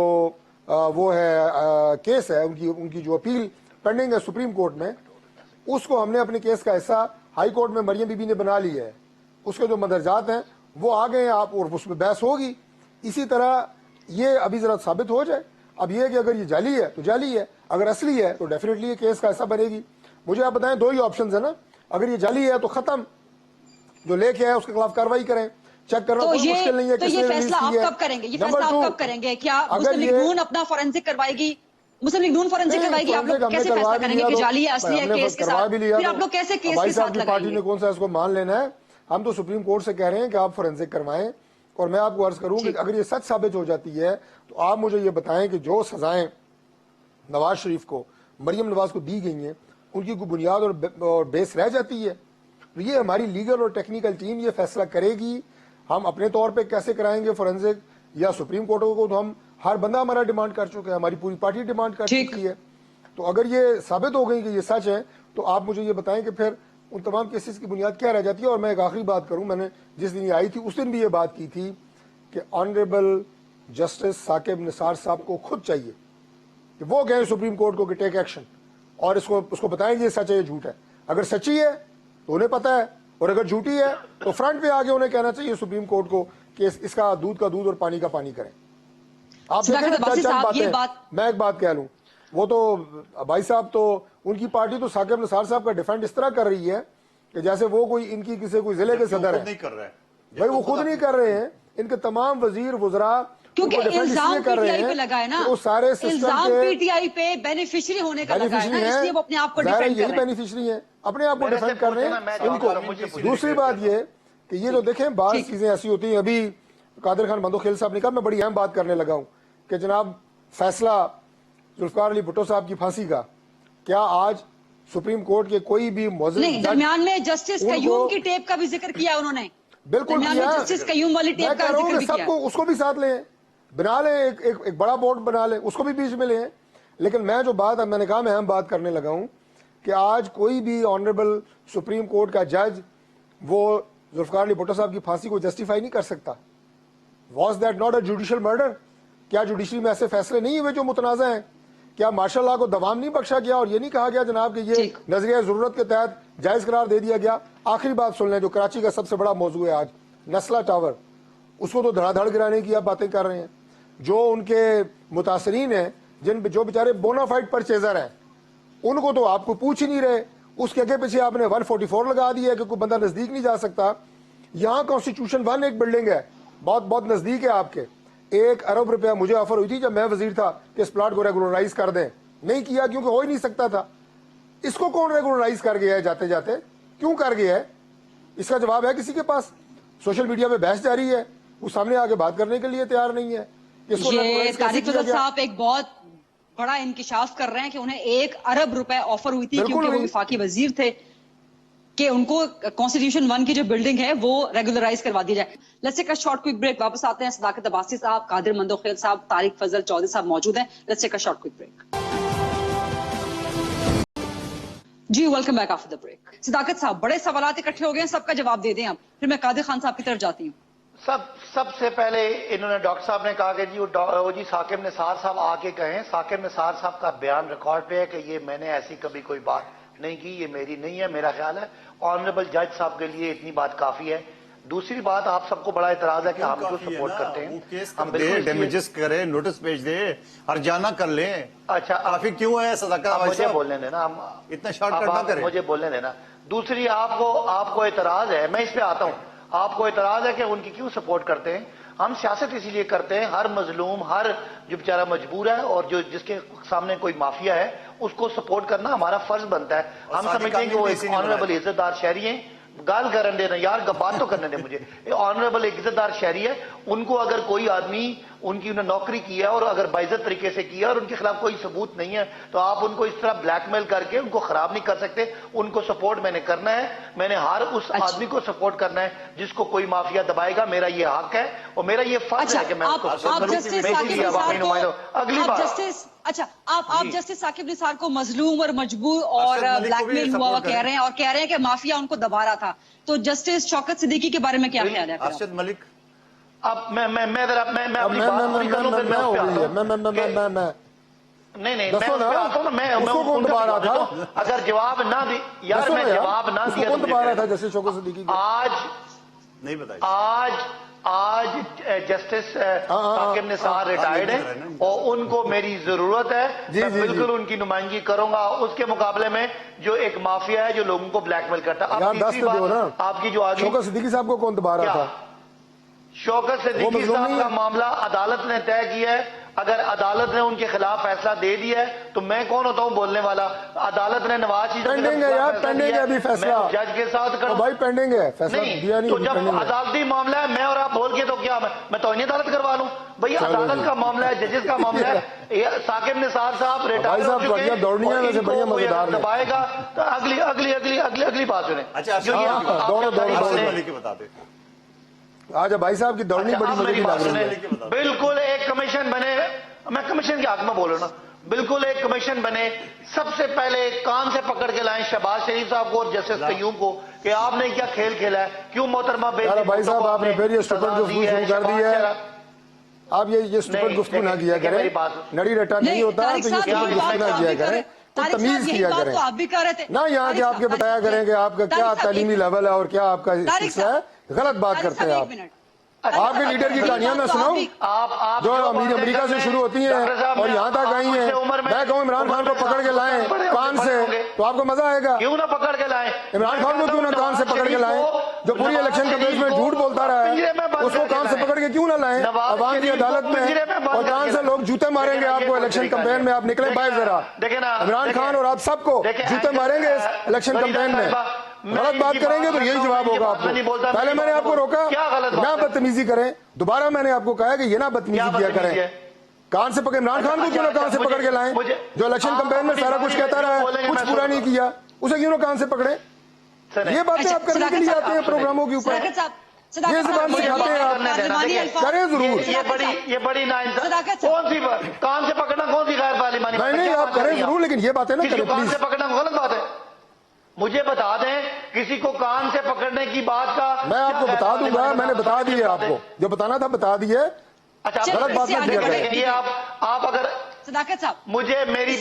वो है केस है, उनकी जो अपील पेंडिंग है सुप्रीम कोर्ट में, उसको हमने अपने केस का हिस्सा हाई कोर्ट में मरियम बीबी ने बना लिया है। उसके जो मदरजात हैं वो आ गए हैं आप, और उसमें बहस होगी। इसी तरह ये अभी जरा साबित हो जाए। अब ये कि अगर ये जाली है तो जाली है, अगर असली है तो डेफिनेटली ये केस का हिस्सा बनेगी। मुझे आप बताएं, 2 ही ऑप्शन है ना, अगर ये जाली है तो खत्म, जो लेके आए उसके खिलाफ कार्रवाई करें, चेक करना कोई मुश्किल नहीं है। तो ये फैसला आप कब करेंगे? ये फैसला आप कब करेंगे? क्या मुस्लिम लीग नून अपना फोरेंसिक करवाएगी? मुस्लिम लीग नून फोरेंसिक करवाएगी? आप लोग कैसे फैसला करेंगे कि जाली है असली है केस के साथ? फिर आप लोग कैसे केस के साथ लगाएंगे? पार्टी ने कौन सा इसको मान लेना है? हम तो सुप्रीम कोर्ट से कह रहे हैं कि आप फोरेंसिक करवाएं اور میں آپ کو عرض کروں کہ اگر یہ سچ ثابت ہو جاتی ہے تو آپ مجھے یہ بتائیں کہ جو سزائیں نواز شریف کو، مریم نواز کو دی گئی ہیں، ان کی کوئی بنیاد اور بیس رہ جاتی ہے؟ یہ ہماری لیگل اور ٹیکنیکل ٹیم یہ فیصلہ کرے گی. ہم اپنے طور پہ کیسے کرائیں گے فورنزک، یا سپریم کورٹ کو تو ہم ہر بندہ ہمارا ڈیمانڈ کر چکا ہے، ہماری پوری پارٹی ڈیمانڈ کر چکی ہے. تو اگر یہ ثابت ہو گئی کہ یہ سچ ہے تو آپ مجھے یہ بتائیں کہ پھر ان تمام کیسز کی بنیاد کیا رہ جاتی ہے. اور میں ایک آخری بات کروں، میں نے جس دن یہ آئی تھی اس دن بھی یہ بات کی تھی کہ آنریبل جسٹس ثاقب نثار صاحب کو خود چاہیے کہ وہ کہیں سپریم کورٹ کو کہ ٹیک ایکشن، اور اس کو بتائیں کہ یہ سچ ہے یہ جھوٹ ہے. اگر سچی ہے تو انہیں پتہ ہے، اور اگر جھوٹی ہے تو فرنٹ پہ آگے انہیں کہنا چاہیے سپریم کورٹ کو کہ اس کا دودھ کا دودھ اور پانی کا پانی کریں. آپ دیکھیں چند باتیں، میں ایک بات کہہ لوں، وہ تو بھائی صاحب تو ان کی پارٹی تو ثاقب نثار صاحب کا ڈیفینڈ اس طرح کر رہی ہے کہ جیسے وہ کوئی ان کی کسی کوئی ضلع کے صدر ہے. بھائی وہ خود نہیں کر رہے ہیں، ان کے تمام وزیر وزراء کیونکہ الزام پی ٹی آئی پہ لگا ہے نا، وہ سارے سسٹم کے پی ٹی آئی پہ بینیفیشری ہونے کا لگا ہے نا، اس لیے وہ اپنے آپ کو ڈیفینڈ کر رہے ہیں. یہی بینیفیشری ہیں، اپنے آپ کو ڈیفینڈ کر رہے ہیں ان کو. دوسری بات یہ کہ یہ جو دیکھیں بعض چیزیں ایسی ہوتی ہیں، ابھی قادر خان بندوخیل صاحب نے کہا، میں بڑی اہم بات کرنے لگا ہوں کہ جناب فیصلہ ذوالفقار علی بھٹو صاحب کی پھانسی کا کیا آج سپریم کورٹ کے کوئی بھی معزز نہیں، درمیان میں جسٹس قیوم کی ٹیپ کا بھی ذکر کیا انہوں نے، بالکل کیا. جسٹس قیوم والی ٹیپ کا ذکر بھی سب کیا. کو اس کو بھی ساتھ لیں، بنا لیں ایک بڑا بورڈ بنا لیں، اس کو بھی بیچ میں لیں. لیکن میں جو بات میں نے کہا میں اہم بات کرنے لگا ہوں کہ آج کوئی بھی آنریبل سپریم کورٹ کا جج وہ ذوالفقار علی بھٹو صاحب کی پھانسی کو جسٹیفائی نہیں کر سکتا. Was that not a judicial murder? کیا جوڈیشری میں ایسے فیصلے نہیں ہوئے جو متنازع ہیں؟ کیا مارشل لا کو دوام نہیں بخشا گیا اور یہ نہیں کہا گیا جناب کہ یہ نظریہ ضرورت کے تحت جائز قرار دے دیا گیا؟ آخری بات سن لیں، جو کراچی کا سب سے بڑا موضوع ہے آج، نسلا ٹاور، اس کو تو دھڑا دھڑ گرانے کی آپ باتیں کر رہے ہیں. جو ان کے متاثرین ہیں، جو بیچارے بونافائڈ پرچیزر ہیں، ان کو تو آپ کو پوچھ ہی نہیں رہے. اس کے آگے پیچھے آپ نے 144 لگا دیا کہ کوئی بندہ نزدیک نہیں جا سکتا. یہاں کانسٹیٹیوشن 1 ایک بلڈنگ ہے، بہت نزدیک ہے آپ کے. 1 ارب روپیہ مجھے آفر ہوئی تھی جب میں وزیر تھا کہ اس پلاٹ کو ریگولرائز کر دیں، نہیں کیا کیونکہ ہو ہی نہیں سکتا تھا. اس کو کون ریگولرائز کر گیا ہے جاتے جاتے؟ کیوں کر گیا ہے؟ اس کا جواب ہے کسی کے پاس؟ سوشل میڈیا پہ بحث جاری ہے، وہ سامنے آگے بات کرنے کے لیے تیار نہیں ہے. یہ طارق فضل صاحب ایک بہت بڑا انکشاف کر رہے ہیں کہ انہیں 1 ارب روپے آفر ہوئی تھی کیونکہ وہ وفاقی وزیر تھے کہ ان کو کانسٹیٹیوشن 1 کی جو بلڈنگ ہے وہ ریگولرائز کروا دی جائے. Let's take a short quick break. واپس آتے ہیں. صداقت عباسی صاحب، قادر مندوخیل صاحب، طارق فضل چودھری صاحب موجود ہیں. Let's take a short quick break. جی welcome back after the break. Sadaqat صاحب، بڑے سوالات اکٹھے ہو گئے ہیں، سب کا جواب دے دیں آپ، پھر میں قادر خان صاحب کی طرف جاتی ہوں. سب سے پہلے انہوں نے ڈاکٹر صاحب نے کہا کہ جی ثاقب نثار صاحب آ کے کہیں. ثاقب نثار صاحب کا بیان ریکارڈ پہ ہے کہ یہ میں نے ایسی کبھی کوئی بات نہیں کی، یہ میری نہیں ہے. میرا خیال ہے آنریبل جج صاحب کے لیے اتنی بات کافی ہے. دوسری بات، آپ سب کو بڑا اعتراض ہے کہ ہم کو سپورٹ کرتے ہیں، ہم بالکل ڈیمیجز کریں، نوٹس بھیج دیں، ہر جانا کر لیں. اچھا کافی کیوں ہے صداقت؟ مجھے بولنے دینا، اتنا شارٹ کٹ نہ کریں، مجھے بولنے دینا. دوسری، آپ کو اعتراض ہے، میں اس پہ آتا ہوں، آپ کو اعتراض ہے کہ ان کی کیوں سپورٹ کرتے ہیں. ہم سیاست اسی لیے کرتے ہیں، ہر مظلوم، ہر جو بیچارہ مجبور ہے اور جس کے سامنے کوئی مافیا ہے اس کو سپورٹ کرنا ہمارا فرض بنتا ہے. ہم سمجھتے ہیں کہ وہ ایک آنریبل عزت دار شہری ہیں. گال کرنے دینا یار، بات تو کرنے دیں مجھے. آنریبل ایک عزت دار شہری ہے. ان کو اگر کوئی آدمی انہوں نے نوکری کی ہے اور اگر باعزت طریقے سے کیا اور ان کے خلاف کوئی ثبوت نہیں ہے تو آپ ان کو اس طرح بلیک میل کر کے ان کو خراب نہیں کر سکتے. ان کو سپورٹ میں نے کرنا ہے، میں نے ہر اس آدمی کو سپورٹ کرنا ہے جس کو کوئی مافیا دبائے گا. میرا یہ حق ہے اور میرا یہ فرض ہے کہ میں اس کو سپورٹ کروں. اگلی بات، اچھا آپ جسٹس ثاقب نثار کو مظلوم اور مجبور اور بلیک میل ہوا کہہ رہے ہیں اور کہہ رہے ہیں کہ مافیا ان کو دبا رہا تھا، تو جسٹس شوکت صدیقی کے بارے میں کیا خیال ہے؟ ارشد ملک، اب میں اپنی بات پوری کر لوں پھر میں اس پہ آتا ہوں. نہیں میں اس پہ آتا ہوں نا، میں اگر جواب نہ دی یار، میں جواب نہ دیا آج جسٹس ثاقب نثار ریٹائرڈ ہیں اور ان کو میری ضرورت ہے. میں بالکل ان کی نمائندگی کروں گا اس کے مقابلے میں جو ایک مافیا ہے جو لوگوں کو بلیک میل کرتا ہے. اب تیسری بات آپ کی جو آگے، شوکت صدیقی صاحب کو کون دبا رہا تھا؟ شوکت صدیقی صاحب کا معاملہ عدالت نے طے کیا ہے اگر عدالت نے ان کے خلاف فیصلہ دے دیا ہے تو میں کون ہوتا ہوں بولنے والا؟ عدالت نے نواز شریف پینڈنگ ہے یار، پینڈنگ ہے ابھی فیصلہ، جج کے ساتھ کروں بھائی پینڈنگ ہے فیصلہ دیا نہیں، تو نہیں، جب پینڈنگ ہے۔ عدالتی معاملہ ہے میں اور آپ بول کے تو کیا میں توہین عدالت کروا لوں؟ بھئی عدالت کا معاملہ ہے، ججز کا معاملہ ہے۔ ثاقب نثار صاحب ریٹائر ہو چکے ہیں، دوڑنی ہے ویسے بڑھیا مزیدار ہے۔ دبائے گا تو اگلی بات سنیں۔ اچھا والے کی بتا دیں۔ آج بھائی صاحب کی دوڑنی بڑی مزے کی لگ رہی ہے۔ بالکل ایک کمیشن بنے، میں کمیشن کے حق میں بولوں نا، بالکل ایک کمیشن بنے، سب سے پہلے کان سے پکڑ کے لائیں شہباز شریف صاحب کو اور جسٹس قیوم کو کہ آپ نے کیا کھیل کھیلا ہے، کیوں محترمہ بھائی صاحب آپ نے پھر یہ اسٹوپڈ گفتگو شروع کر دی ہے، آپ یہ اسٹوپڈ گفتگو نہ کیا کریں، نڑی رٹا نہیں ہوتا تو یہ اسٹوپڈ گفتگو نہ کیا کریں، تو تمیز کیا کریں نہ یہاں کہ آپ کے بتایا کریں کہ آپ کا کیا تعلیمی لیول ہے اور کیا آپ کا حصہ ہے، غلط بات کرتے ہیں آپ کے لیڈر کی کہانیاں میں سناؤں جو امریکہ سے شروع ہوتی ہیں اور یہاں تک آئی ہیں، میں کہوں عمران خان کو پکڑ کے لائیں کان سے تو آپ کو مزہ آئے گا؟ کیوں نہ پکڑ کے لائیں عمران خان کو کیوں نہ کان سے پکڑ کے لائیں؟ جو پوری الیکشن کمیشن میں جھوٹ بولتا رہا ہے اس کو کان سے پکڑ کے کیوں نہ لائیں عوام کی عدالت میں؟ اور کان سے لوگ جوتے ماریں گے آپ کو الیکشن کمپین میں، آپ نکلے باہر ذرا، عمران خان اور آپ سب کو جوتے ماریں گے اس الیکشن کمپین میں، غلط بات کریں گے تو یہی جواب ہوگا آپ کو۔ پہلے میں نے آپ کو روکا نہ بدتمیزی کریں، دوبارہ میں نے آپ کو کہا کہ یہ نہ بدتمیزی کیا کریں، کان سے پکڑ عمران خان کو کیوں نہ کان سے پکڑ کے لائیں؟ جو الیکشن کمپین میں سارا کچھ کہتا رہا ہے، کچھ پورا نہیں کیا، اسے کیوں نہ کان سے پکڑیں؟ یہ باتیں آپ کرنے کے لیے آتے ہیں پروگراموں کے اوپر، یہ زبان سکھاتے ہیں آپ، کریں ضرور، یہ بڑی ناانصافی کون سی کان سے پکڑنا کون سی غیر پارلیمانی؟ نہیں آپ کریں ضرور لیکن یہ باتیں نہ کریں کان پلیز۔ سے پکڑنا غلط بات ہے، مجھے بتا دیں کسی کو کان سے پکڑنے کی بات کا میں آپ کو بتا دوں گا، میں نے بتا دی ہے آپ کو، جو بتانا تھا بتا دی ہے، غلط بات نہ کیا کریں۔ یہ آپ اگر صداقت صاحب مجھے میری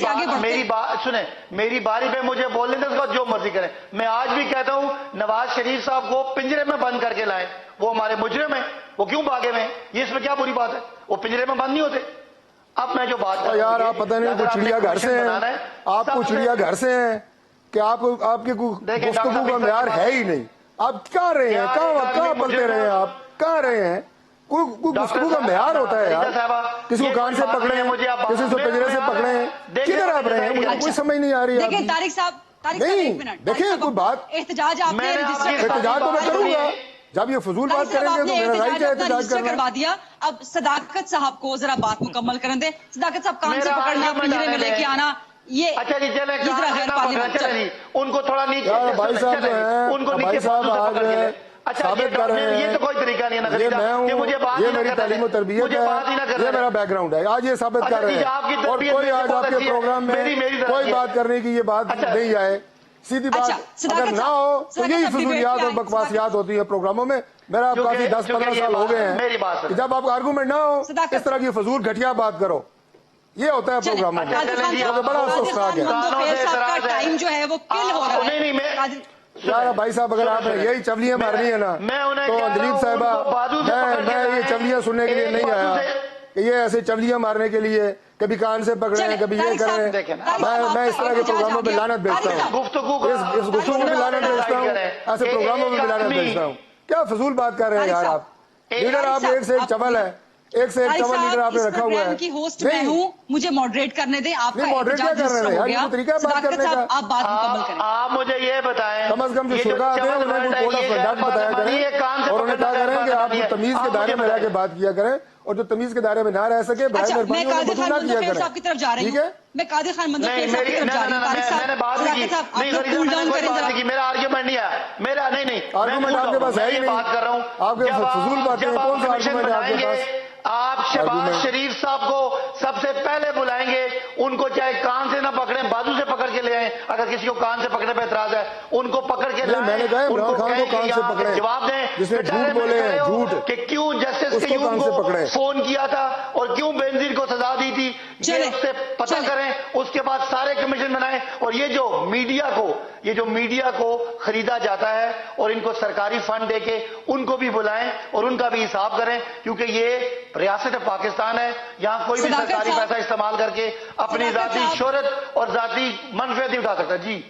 بات سنیں، میری باری پہ مجھے بولنے دیں، اس کا جو مرضی کریں۔ میں آج بھی کہتا ہوں نواز شریف صاحب کو پنجرے میں بند کر کے لائیں، وہ ہمارے مجرم ہیں، وہ کیوں بھاگے ہوئے ہیں؟ یہ اس میں کیا بری بات ہے؟ وہ پنجرے میں بند نہیں ہوتے۔ اب میں جو بات کر یار آپ پتہ نہیں کوئی چڑیا گھر سے ہیں، آپ کو چڑیا گھر سے ہیں کہ آپ کے گفتگو کا معیار ہے ہی نہیں، آپ کہاں رہے ہیں، کہاں پلتے رہے ہیں، آپ کہاں رہے ہیں؟ کوئی گفتگو کا معیار ہوتا ہے یار، کسی کو کان سے پکڑیں، کسی کو پنجرے سے پکڑیں، کدھر آپ رہے ہیں؟ مجھے کوئی سمجھ نہیں آ رہی دیکھیں طارق صاحب نہیں، دیکھیں کوئی بات احتجاج آپ نے احتجاج تو میں کروں گا، جب یہ فضول بات کریں گے تو میرا رائٹ ہے احتجاج کرنا۔ کروا دیا، اب صداقت صاحب کو ذرا بات مکمل کرنے دیں۔ صداقت صاحب کان سے پکڑنا، پنجرے میں لے کے آنا، یہ اچھا جی چلیں غیر پارلیمنٹ، ان کو تھوڑا نیچے بھائی صاحب جو ہیں بھائی صاحب آج ثابت کر رہے ہیں، یہ تو کوئی طریقہ نہیں ہے، یہ میں ہوں، یہ میری تعلیم و تربیت ہے، یہ میرا بیک گراؤنڈ ہے، آج یہ ثابت کر رہے ہیں، اور کوئی آج آپ کے پروگرام میں کوئی بات کرنے کی یہ بات نہیں آئے، سیدھی بات اگر نہ ہو تو یہی فضولیات اور بکواسیات ہوتی ہیں پروگراموں میں۔ میرا آپ کافی 10-15 سال ہو گئے ہیں کہ جب آپ آرگومنٹ نہ ہو اس طرح کی فضول گھٹیا بات کرو، یہ ہوتا ہے پروگراموں میں، بڑا افسوسناک ہے۔ ٹائم جو ہے وہ کل ہو رہا ہے۔ یار بھائی صاحب اگر آپ نے یہی چولیاں مارنی ہے نا تو دلیپ صاحبہ میں یہ چولیاں سننے کے لیے نہیں آیا کہ یہ ایسے چولیاں مارنے کے لیے کبھی کان سے پکڑیں کبھی یہ کریں، میں اس طرح کے پروگراموں پہ لعنت بھیجتا ہوں، اس گفتگو میں بھی لعنت بھیجتا ہوں، ایسے پروگراموں میں بھی لعنت بھیجتا ہوں۔ کیا فضول بات کر رہے ہیں یار آپ، لیڈر آپ ایک سے ایک چول ہے، ایک سے ایک چول لیڈر آپ نے رکھا ہوا ہے۔ کی ہوسٹ میں ہوں، مجھے ماڈریٹ کرنے دیں، آپ کا ماڈریٹ کیا کر رہے ہیں یار، یہ طریقہ ہے بات کرنے کا۔ آپ بات مکمل کریں، آپ مجھے یہ بتائیں کم از کم جو شرکا آتے ہیں انہیں کوئی کوڈ آف کنڈکٹ بتایا کریں اور انہیں کہا کریں کہ آپ تمیز کے دائرے میں رہ کے بات کیا کریں، اور جو تمیز کے دائرے میں نہ رہ سکے برائے مہربانی انہیں بدو نہ کیا کریں، صاحب کی طرف جا رہی ٹھیک ہوں، ہے؟ میں قادر خان منظور خیل صاحب کی طرف جا رہی ہوں۔ طارق صاحب، صداقت صاحب آپ لوگ کول ڈاؤن کریں ذرا۔ میرا آرگیومنٹ نہیں ہے، میرا نہیں آرگومنٹ آپ کے پاس ہے ہی نہیں، بات کر رہا ہوں آپ کے فضول باتیں، کون سا آرگومنٹ ہے آپ کے پاس؟ آپ شہباز شریف صاحب کو سب سے پہلے بلائیں گے، ان کو چاہے کان سے نہ پکڑیں بازو سے پکڑ کے لے آئیں، اگر کسی کو کان سے پکڑنے پہ اعتراض ہے ان کو پکڑ کے لائیں، میں نے کہا عمران خان کو کان سے پکڑیں، جواب دیں جس نے جھوٹ بولے ہیں جھوٹ، کہ کیوں جسٹس اس کو قیوم کان سے کو پکڑیں، فون کیا تھا اور کیوں بینظیر کو سزا دی تھی، یہ اس سے پتہ کریں، اس کے بعد سارے کمیشن بنائیں، اور یہ جو میڈیا کو خریدا جاتا ہے اور ان کو سرکاری فنڈ دے کے ان کو بھی بلائیں اور ان کا بھی حساب کریں، کیونکہ یہ ریاست پاکستان ہے، یہاں کوئی بھی سرکاری پیسہ استعمال کر کے اپنی ذاتی شہرت اور ذاتی منفعت نہیں اٹھا سکتا۔ جی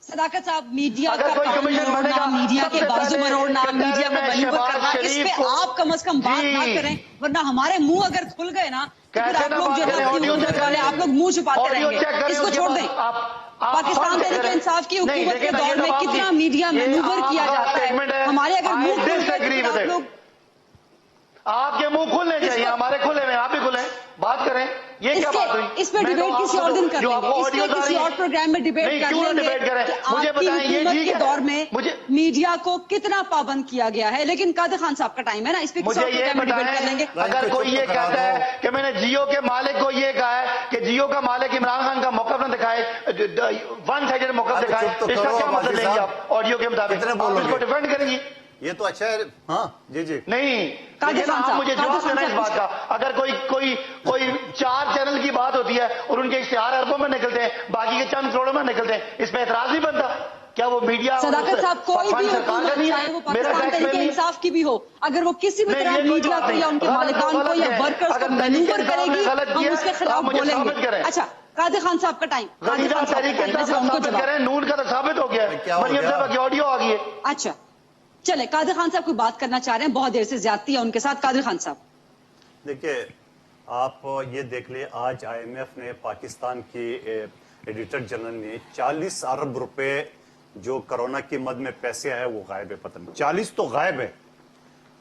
صداقت صاحب، میڈیا اگر کا کوئی کام کمیشن بنے مروڑنا، گا میڈیا سب کے سے بازو پہلے مروڑنا، میڈیا کو میں مینوور شہباز کرنا، اس شریف پہ کو آپ کم از کم بات نہ جی کریں، ورنہ ہمارے منہ اگر کھل گئے نا कैसे आप ना लोग बात जो करें, है अपनी ऑडियो उम्र चेक वाले करें। आप लोग मुंह छुपाते ऑडियो रहेंगे, चेक करें, इसको उसके छोड़ बाद दें। आप पाकिस्तान फर्क तहरीक करें। इंसाफ की नहीं, हुकूमत के देखिए ना, दौर ये में तो कितना आपकी- मीडिया ये मैनूवर किया आपका जाता statement है, है। हमारे अगर I मुंह खुल गए disagree तो with आप it. लोग आपके मुंह खुलने चाहिए, हमारे खुले में आप भी खुले, बात करें। ये क्या बात हुई? इस पे मैं तो डिबेट किसी आपको और दिन कर जो लेंगे, आपको इस ऑडियो पे किसी और प्रोग्राम में डिबेट कर क्यों ना लेंगे डिबेट करें? कि मुझे आपकी बताएं, ये हुकूमत ठीक के है? दौर में मुझे मीडिया को कितना पाबंद किया गया है। लेकिन कादिर खान साहब का टाइम है ना, इस पे किसी मुझे और ये प्रोग्राम में डिबेट कर लेंगे। बताएं, अगर कोई ये कहता है कि मैंने जियो के मालिक को ये कहा है कि जियो का मालिक इमरान खान का मौकफ न दिखाए, वन साइडेड मौकफ अरे दिखाए, चुप तो इसका करो, क्या मतलब बाजी लेंगे साहब। आप ऑडियो के मुताबिक? कितने आप बोलोगे? इसको डिफेंड करेंगी? ये तो अच्छा है। हाँ जी जी। नहीं, कादिर लेकिन खान आप साहब, मुझे कादिर जवाब खान देना इस साहब बात का। अगर कोई 4 चैनल की बात होती है और उनके इश्तिहार अरबों में निकलते हैं, बाकी के चंद करोड़ों में निकलते हैं, इस पे एतराज नहीं बनता? क्या वो मीडिया सदाकत साहब, कोई भी सरकार का हुकूमत नहीं चाहे वो है? मेरा पाकिस्तान टैक्स तहरीक नहीं। इंसाफ की भी हो, अगर वो किसी भी नहीं, तरह ये कोई मीडिया बात को नहीं। या उनके गलत मालिकान गलत को या है। वर्कर्स को अगर मैनूवर तहरीक इंसाफ ने करेगी, गलत हम किया उसके है, खिलाफ आप मुझे बोलेंगे। साबित करें। अच्छा, कादिर खान साहब का टाइम, कादिर गरीदा खान साहब का तहरीक टाइम, मैं इंसाफ जरा का उनको साबित जवाब। करें, नून का तो साबित हो गया क्या है, हो मरियम गया? साहब की ऑडियो आ गई है। अच्छा चले, कादिर खान साहब कोई बात करना चाह रहे हैं, बहुत देर से ज्यादती है उनके साथ। कादिर खान साहब, देखिए, आप ये देख ले, आज IMF ने पाकिस्तान की एडिटर जनरल ने 40 अरब रुपए जो कोरोना की मद में पैसे आए वो गायब है। पता नहीं 40 तो गायब है।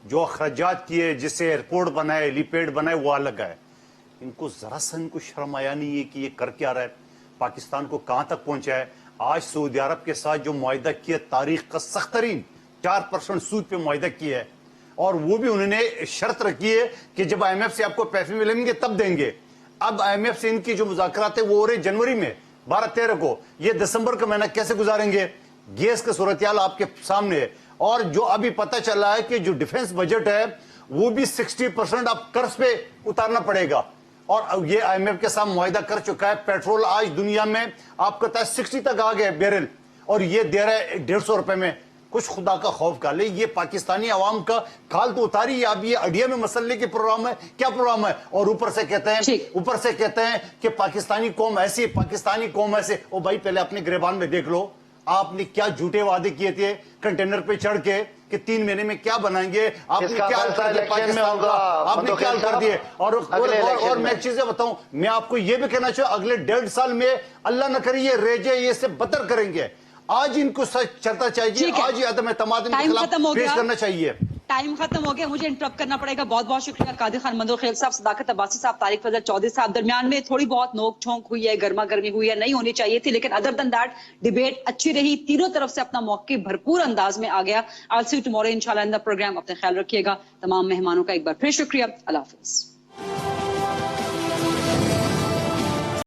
जो अखराजात किए, जिससे एयरपोर्ट बनाए, हेलीपैड बनाए, वो अलग है। इनको जरा सा इनको शर्म आया नहीं है कि ये कर क्या रहा है, पाकिस्तान को कहां तक पहुंचा है। आज सऊदी अरब के साथ जो मुआहिदा किया, तारीख का सख्त तरीन 4% सूद पे मुआहिदा किया है, और वो भी उन्होंने शर्त रखी है कि जब IMF से आपको पैसे मिलेंगे तब देंगे। अब IMF से इनकी जो मुज़ाकरात है वो हो रहे जनवरी में 12-13 को, ये दिसंबर का महीना कैसे गुजारेंगे? गैस का सूरत-ए-हाल आपके सामने है। और जो अभी पता चला है कि जो डिफेंस बजट है वो भी 60% अब कर्ज पे उतारना पड़ेगा। और अब ये IMF के साथ मुआहिदा कर चुका है। पेट्रोल आज दुनिया में आपका 60 तक आ गया बैरल, और ये दे रहा है 150 रुपए में। कुछ खुदा का खौफ का ले, ये पाकिस्तानी आवाम का काल तो उतारी। अब ये अडिया में मसले के प्रोग्राम है, क्या प्रोग्राम है? और ऊपर से कहते हैं कि पाकिस्तानी कौम ऐसी, पाकिस्तानी कौम ऐसे। ओ भाई, पहले अपने गिरबान में देख लो, आपने क्या झूठे वादे किए थे कंटेनर पे चढ़ के कि 3 महीने में क्या बनाएंगे, आपने इसका क्या फैसला कर दिया इलेक्शन में पाकिस्तान होगा, का, आपने क्या कर दिए। और मैं एक चीजें बताऊं, मैं आपको ये भी कहना चाहूँ, अगले 1.5 साल में अल्लाह न करे ये रेजे ये से बदतर करेंगे। आज इनको सच चलता चाहिए, आज ये अदम एतमाद के खिलाफ पेश करना चाहिए। टाइम खत्म हो गया, मुझे इंटरप्ट करना पड़ेगा। बहुत बहुत शुक्रिया कादिर खान मंदोखेल साहब, सदाकत अब्बासी साहब, तारिक फजल चौधरी साहब। दरमियान में थोड़ी बहुत नोक झोंक हुई है, गर्मा गर्मी हुई है, नहीं होनी चाहिए थी, लेकिन अदर देन दैट डिबेट अच्छी रही। तीनों तरफ से अपना मौके भरपूर अंदाज में आ गया। I will see you tomorrow इंशाल्लाह इन द प्रोग्राम। अपना ख्याल रखिएगा। तमाम मेहमानों का एक बार फिर शुक्रिया। अल्लाह हाफिज।